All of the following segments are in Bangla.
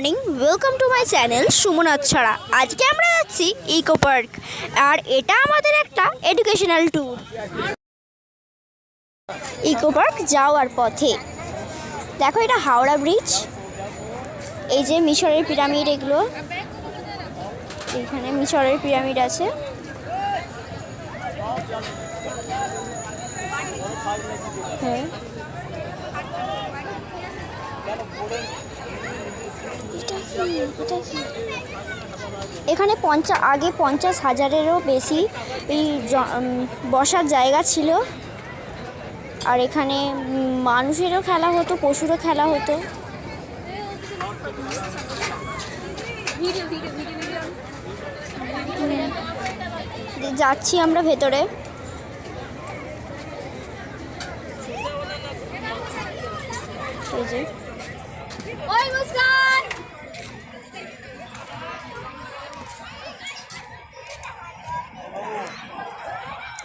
Morning, welcome to my channel Sumnath ছড়া। আজকে আমরা যাচ্ছি ইকো পার্ক, আর এটা আমাদের একটা এডুকেশনাল ট্যুর। ইকো পার্ক যাওয়ার পথে দেখো, এটা হাওড়া ব্রিজ। এই যে মিশরের পিরামিড, এগুলো এখানে মিশরের পিরামিড আছে। হ্যাঁ, এখানে আগে 50,000-এরও বেশি এই বসার জায়গা ছিল। আর এখানে মানুষেরও খেলা হতো, পশুরও খেলা হতো। যাচ্ছি আমরা ভেতরে।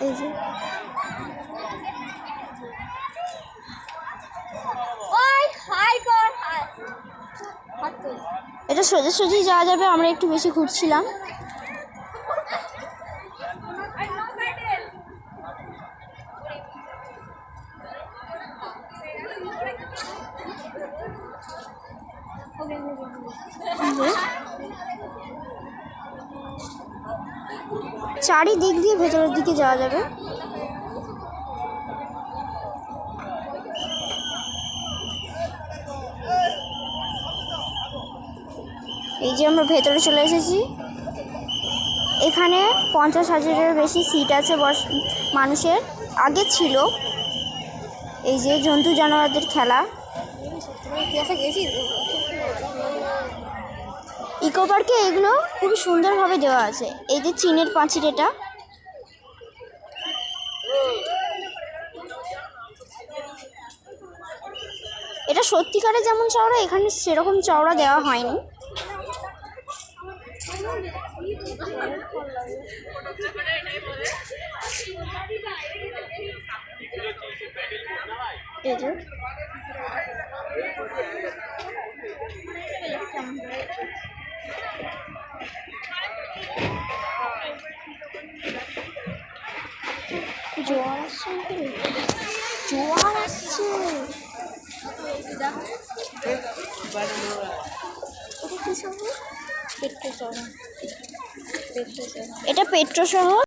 এই যে এটা সোজাসুজি যাওয়া যাবে, আমরা একটু বেশি ঘুরছিলাম। চারিদিক দিয়ে ভেতরের দিকে যাওয়া যাবে। এই যে আমরা ভেতরে চলে এসেছি। এখানে 50,000-এর বেশি সিট আছে মানুষের, আগে ছিল। এই যে জন্তু জানোয়ারদের খেলা। ইকো পার্কে এগুলো খুবই সুন্দরভাবে দেওয়া আছে। এই যে চীনের পাঁচিল, এটা সত্যিকারে যেমন চওড়া, এখানে সেরকম চওড়া দেওয়া হয়নি। এই যে জোয়ার আসছে, জোয়ার আসছে। এটা পেট্রো শহর।